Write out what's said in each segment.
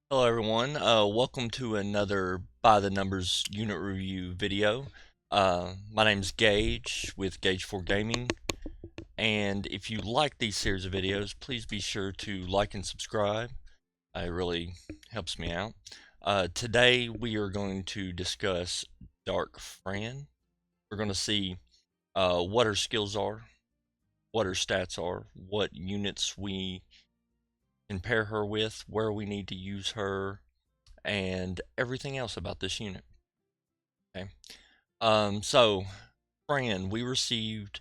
Hello everyone, welcome to another By the Numbers unit review video. My name's Gage with Gage for Gaming, and if you like these series of videos, please be sure to like and subscribe. It really helps me out. Today we are going to discuss Dark Fran. We're going to see what her skills are, what her stats are, what units we can pair her with, where we need to use her, and everything else about this unit. Okay. So, Fran, we received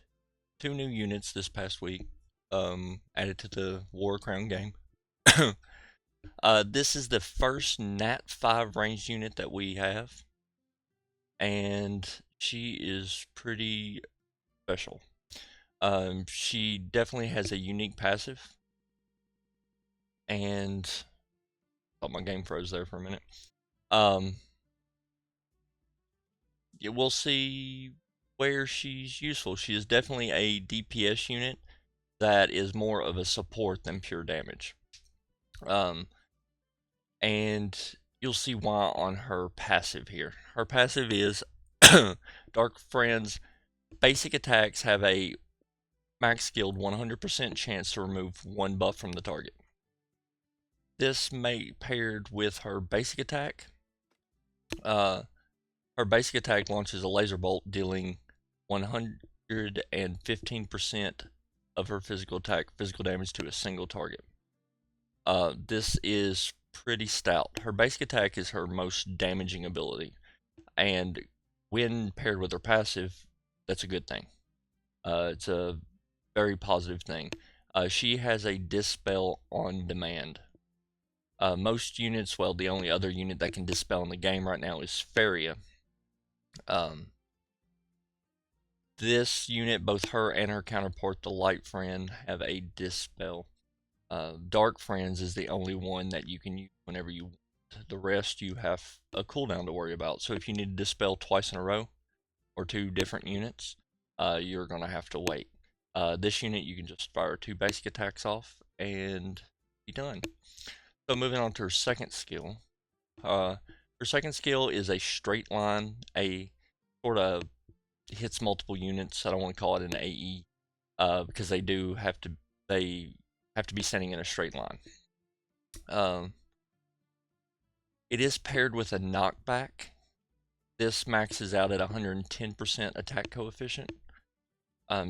two new units this past week, added to the War Crown game. This is the first Nat 5 ranged unit that we have, and she is pretty special. She definitely has a unique passive, and thought my game froze there for a minute. Um, yeah, we'll see where she's useful. She is definitely a DPS unit that is more of a support than pure damage. Um, and you'll see why on her passive here. Her passive is Dark Friend's basic attacks have a max skilled 100% chance to remove one buff from the target. This may paired with her basic attack. Uh, Her basic attack launches a laser bolt, dealing 115% of her physical damage to a single target. This is pretty stout. Her basic attack is her most damaging ability, and when paired with her passive, that's a good thing. It's a very positive thing. She has a dispel on demand. Most units, well, the only other unit that can dispel in the game right now is Faria. Um, this unit, both her and her counterpart, the Light Friend, have a dispel. Dark Friends is the only one that you can use whenever you want. The rest you have a cooldown to worry about. So if you need to dispel twice in a row or two different units, you're going to have to wait. This unit you can just fire two basic attacks off and be done. So moving on to her second skill. Her second skill is a straight line, a sort of hits multiple units. I don't want to call it an AE because they have to be standing in a straight line. It is paired with a knockback. This maxes out at 110% attack coefficient.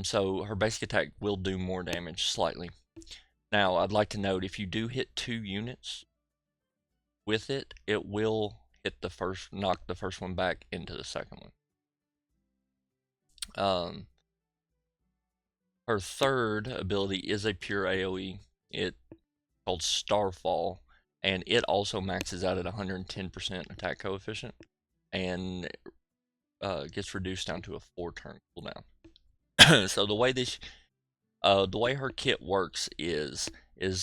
So her basic attack will do more damage slightly. Now, I'd like to note if you do hit two units with it, it will knock the first one back into the second one. Her third ability is a pure AoE. It's called Starfall, and it also maxes out at 110% attack coefficient, and gets reduced down to a 4-turn cooldown. So the way her kit works is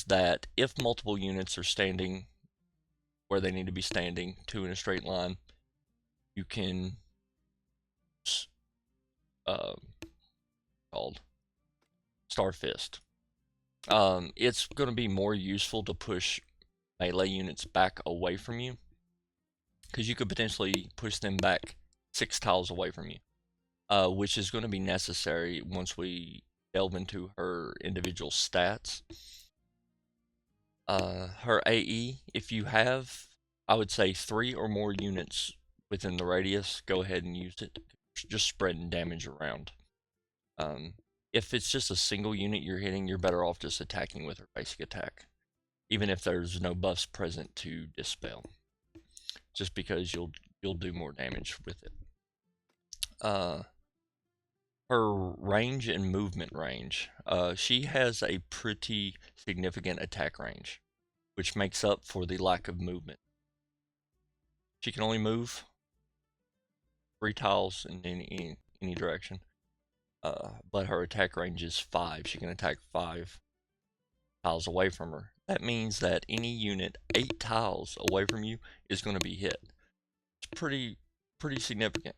that if multiple units are standing where they need to be standing, two in a straight line, you can uh, called Star Fist. It's going to be more useful to push melee units back away from you, because you could potentially push them back 6 tiles away from you, which is going to be necessary once we delve into her individual stats. Her AE, if you have, I would say 3 or more units within the radius, go ahead and use it. Just spreading damage around. If it's just a single unit you're hitting, you're better off just attacking with her basic attack, even if there's no buffs present to dispel, just because you'll do more damage with it. Her range and movement range. She has a pretty significant attack range, which makes up for the lack of movement. She can only move 3 tiles in any direction, but her attack range is 5. She can attack 5 tiles away from her. That means that any unit 8 tiles away from you is going to be hit. It's pretty significant.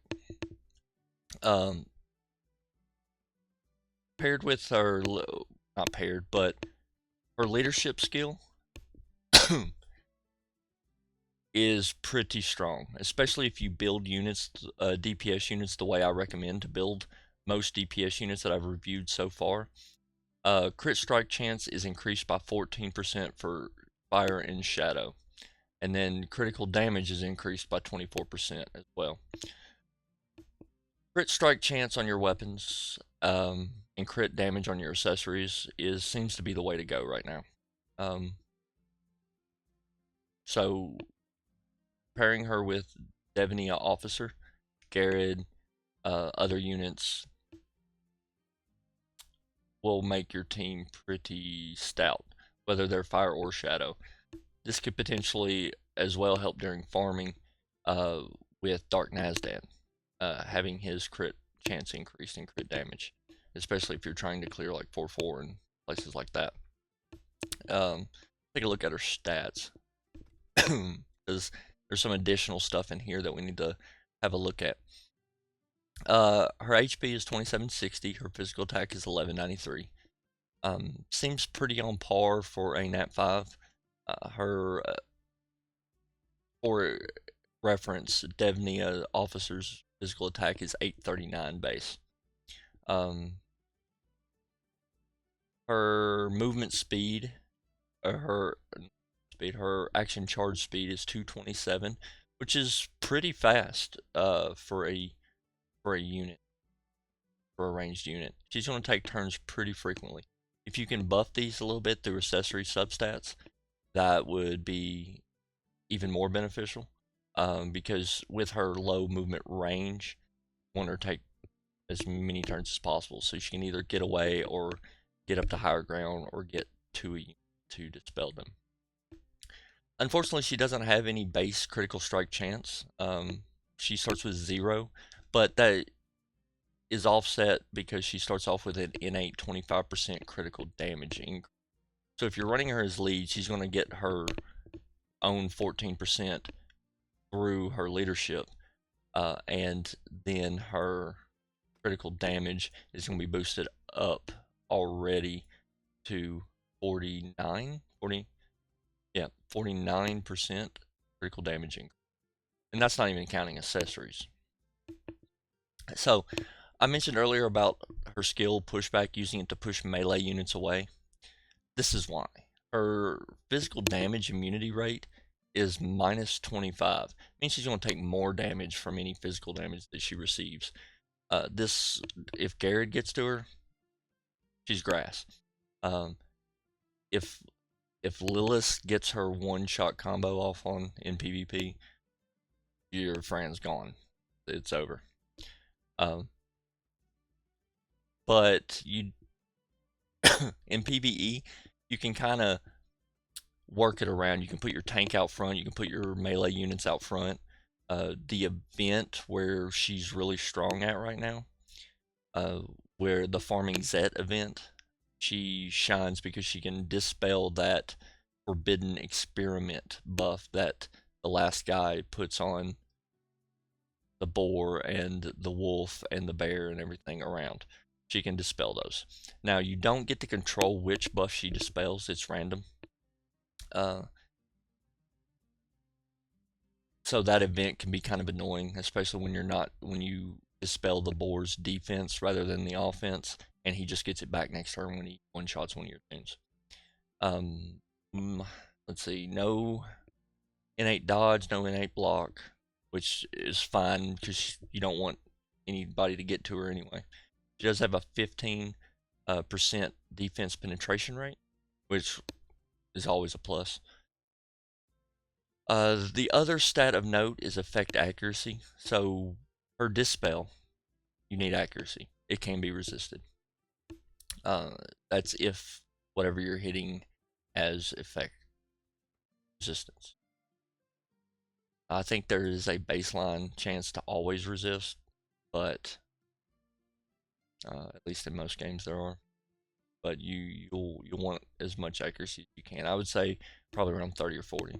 Paired with her, not paired, but her leadership skill. is pretty strong, especially if you build units, DPS units, the way I recommend to build most DPS units that I've reviewed so far. Crit strike chance is increased by 14% for fire and shadow, and then critical damage is increased by 24% as well. Crit strike chance on your weapons and crit damage on your accessories seems to be the way to go right now. So pairing her with Devonia Officer, Garrett, other units will make your team pretty stout, whether they're fire or shadow. This could potentially as well help during farming with Dark Nazdan, having his crit chance increased in crit damage, especially if you're trying to clear like 4/4 and places like that. Take a look at her stats, because there's some additional stuff in here that we need to have a look at. Her HP is 2760. Her physical attack is 1193. Seems pretty on par for a Nat 5. Her for reference, Devnia Officer's physical attack is 839 base. Her movement speed, her action charge speed is 227, which is pretty fast for a unit, for a ranged unit. She's going to take turns pretty frequently. If you can buff these a little bit through accessory substats, that would be even more beneficial, because with her low movement range, you want her to take as many turns as possible so she can either get away or get up to higher ground or get to a unit to dispel them. Unfortunately, she doesn't have any base critical strike chance. She starts with 0, but that is offset because she starts off with an innate 25% critical damage increase. So if you're running her as lead, she's going to get her own 14% through her leadership, and then her critical damage is going to be boosted up already to 49%, critical damage increase. And that's not even counting accessories. So I mentioned earlier about her skill pushback, using it to push melee units away. This is why. Her physical damage immunity rate is minus 25. It means she's going to take more damage from any physical damage that she receives. If Garrett gets to her, she's grass. If Lilith gets her one-shot combo off on in PvP, your Fran's gone. It's over. But you in PvE, you can kind of work it around. You can put your tank out front. You can put your melee units out front. The event where she's really strong at right now, where the Farming Zet event, she shines because she can dispel that forbidden experiment buff that the last guy puts on the boar and the wolf and the bear and everything around. She can dispel those. Now, you don't get to control which buff she dispels. It's random. So that event can be kind of annoying, especially when you dispel the boar's defense rather than the offense, and he just gets it back next turn when he one-shots one of your tunes. Let's see, no innate dodge, no innate block, which is fine because you don't want anybody to get to her anyway. She does have a 15% defense penetration rate, which is always a plus. The other stat of note is effect accuracy. So her dispel, you need accuracy. It can be resisted. That's if whatever you're hitting has effect resistance. I think there is a baseline chance to always resist, but at least in most games there are. But you'll want as much accuracy as you can. I would say probably around 30 or 40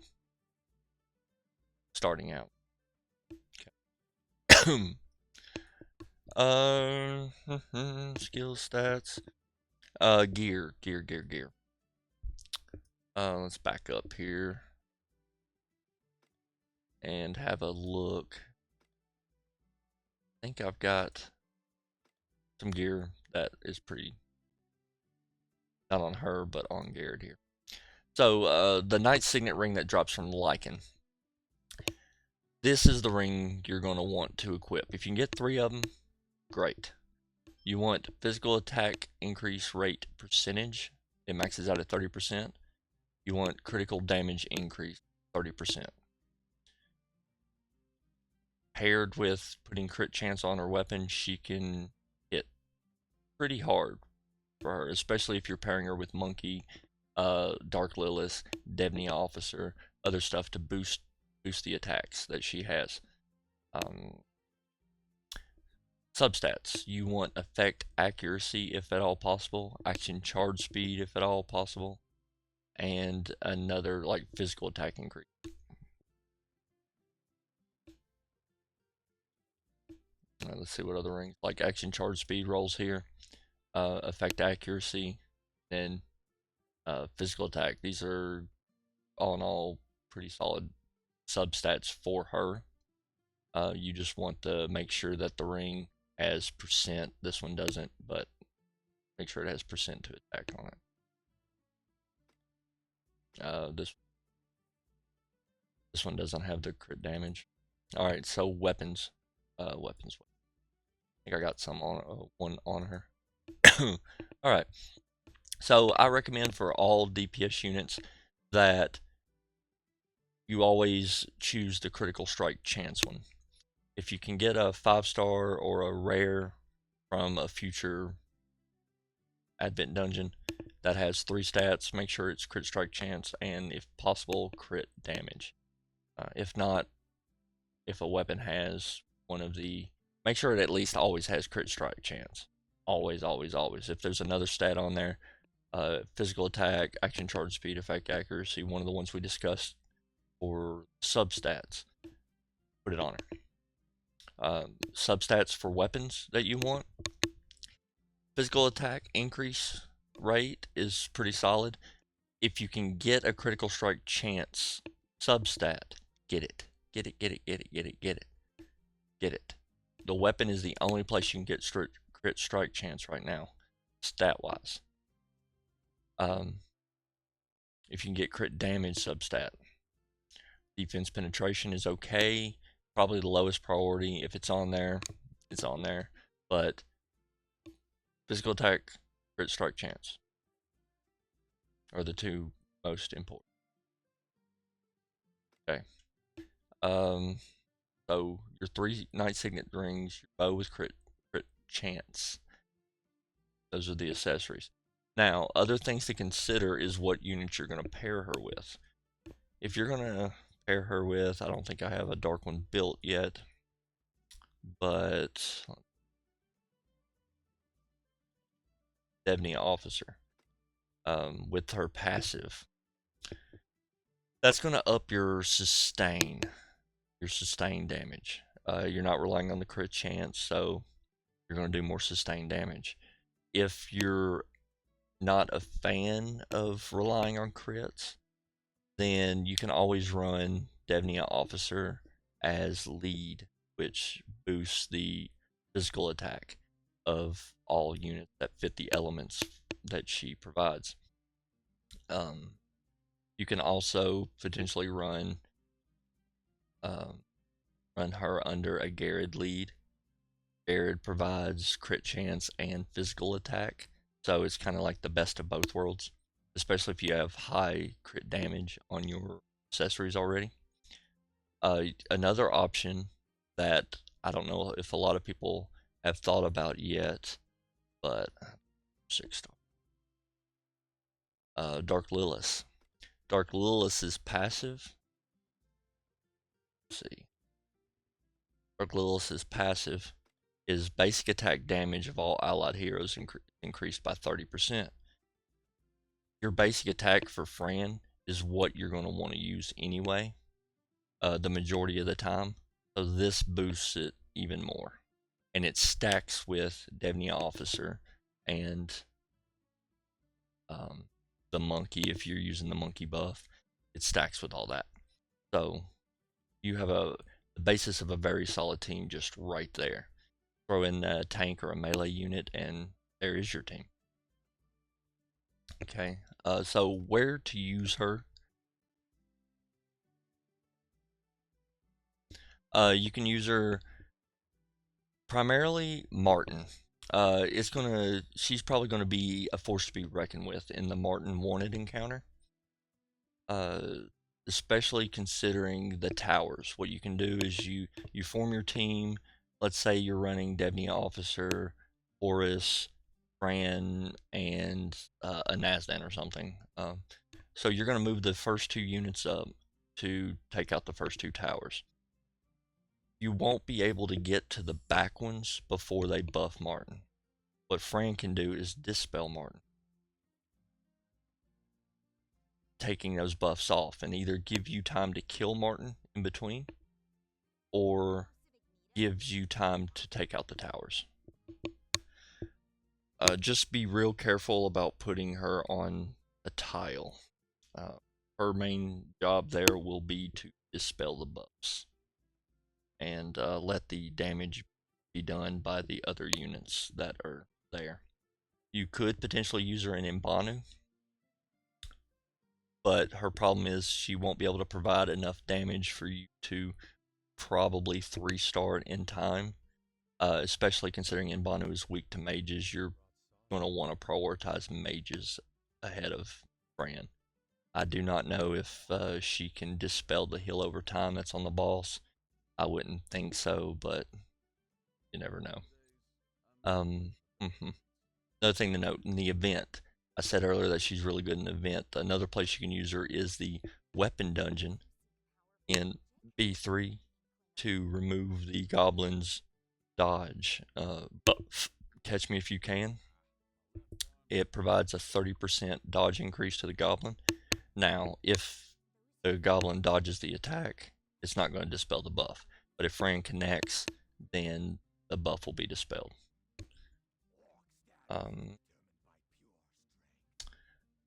starting out. Okay. Skill stats. Gear. Let's back up here. and have a look. I think I've got some gear that is pretty, not on her, but on Garrett here. So the Night Signet ring that drops from Lycan. This is the ring you're going to want to equip. If you can get 3 of them, great. You want physical attack increase rate percentage. It maxes out at 30%. You want critical damage increase 30%. Paired with putting crit chance on her weapon, she can hit pretty hard for her, especially if you're pairing her with Monkey, Dark Lilith, Debney Officer, other stuff to boost the attacks that she has. Substats. You want effect accuracy if at all possible, action charge speed if at all possible, and another like physical attack increase. Let's see what other rings, like action charge speed rolls here, effect accuracy, and physical attack. These are all in all pretty solid substats for her. You just want to make sure that the ring has percent. This one doesn't, but make sure it has percent to attack on it. This one doesn't have the crit damage. All right, so weapons. Weapons. I think I got some on one on her. All right. So I recommend for all DPS units that you always choose the critical strike chance one. If you can get a 5-star or a rare from a future Advent dungeon that has 3 stats, make sure it's crit strike chance and, if possible, crit damage. If not, if a weapon has one of the, make sure it at least always has crit strike chance. Always, always, always. If there's another stat on there, physical attack, action charge speed, effect accuracy, one of the ones we discussed for substats, put it on her. Substats for weapons that you want. Physical attack increase rate is pretty solid. If you can get a critical strike chance substat, get it. Get it, get it, get it, get it, get it. Get it. The weapon is the only place you can get crit strike chance right now, stat-wise. If you can get crit damage substat. Defense penetration is okay. Probably the lowest priority. If it's on there, it's on there. But physical attack, crit strike chance are the 2 most important. Okay. So your 3 Night Signet rings, your bow with crit chance. Those are the accessories. Now, other things to consider is what unit you're going to pair her with. If you're going to pair her with, I don't think I have a dark one built yet, but Debney Officer with her passive. That's going to up your sustain damage. You're not relying on the crit chance, so you're going to do more sustained damage. If you're not a fan of relying on crits, then you can always run Debney Officer as lead, which boosts the physical attack of all units that fit the elements that she provides. You can also potentially run her under a Garrett lead. Garrett provides crit chance and physical attack, so it's kind of like the best of both worlds, especially if you have high crit damage on your accessories already. Another option that I don't know if a lot of people have thought about yet, but 6-star. Dark Lilith. Dark Lilith is passive. Let's see. Dark Lilith is passive. Is basic attack damage of all allied heroes increased by 30%. Your basic attack for Fran is what you're going to want to use anyway, the majority of the time. So this boosts it even more. And it stacks with Debney Officer and the Monkey. If you're using the Monkey buff, it stacks with all that. So you have the basis of a very solid team just right there. Throw in a tank or a melee unit, and there is your team. Okay, so where to use her? You can use her primarily Martin. She's probably gonna be a force to be reckoned with in the Martin wanted encounter. Uh, Especially considering the towers. What you can do is you form your team. Let's say you're running Debney Officer, Horus, Fran, and a Nazdan or something. So you're going to move the first two units up to take out the first two towers. You won't be able to get to the back ones before they buff Martin. What Fran can do is dispel Martin, taking those buffs off, and either give you time to kill Martin in between, or gives you time to take out the towers. Just be real careful about putting her on a tile. Her main job there will be to dispel the buffs and let the damage be done by the other units that are there. You could potentially use her in Imbanu, but her problem is she won't be able to provide enough damage for you to probably 3-star in time. Especially considering Imbanu is weak to mages, you're going to want to prioritize mages ahead of Fran. I do not know if she can dispel the heal over time that's on the boss. I wouldn't think so, but you never know. Another thing to note in the event, I said earlier that she's really good in the event. Another place you can use her is the weapon dungeon in B3 to remove the goblin's dodge. Catch me if you can. It provides a 30% dodge increase to the goblin. Now, if the goblin dodges the attack, it's not going to dispel the buff. But if Fran connects, then the buff will be dispelled.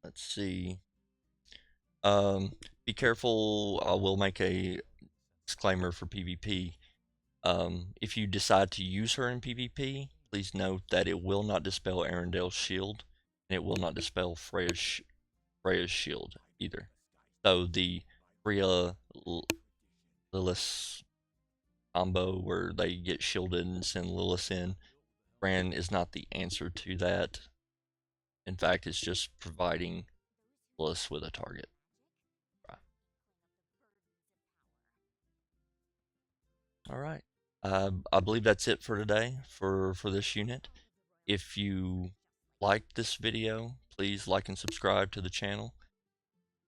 Let's see. Be careful. I will make a disclaimer for PvP. If you decide to use her in PvP, please note that it will not dispel Arendelle's shield, and it will not dispel Freya's shield either. So the Freya Lilith combo where they get shielded and send Lilith in, Fran is not the answer to that. In fact, it's just providing Lilith with a target. All right. I believe that's it for today for this unit. If you liked this video, please like and subscribe to the channel.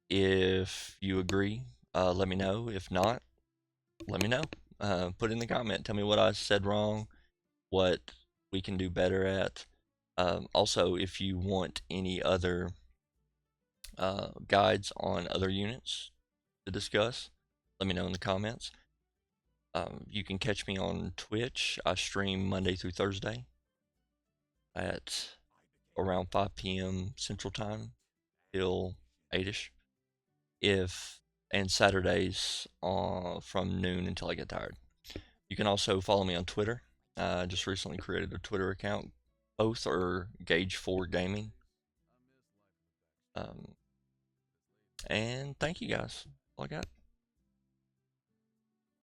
If you agree, let me know. If not, let me know. Put in the comment. Tell me what I said wrong, what we can do better at. Also, if you want any other guides on other units to discuss, let me know in the comments. You can catch me on Twitch. I stream Monday through Thursday at around 5 p.m. Central Time till 8ish. And Saturdays from noon until I get tired. You can also follow me on Twitter. I just recently created a Twitter account. Both are Gage4Gaming. And thank you guys. All I got.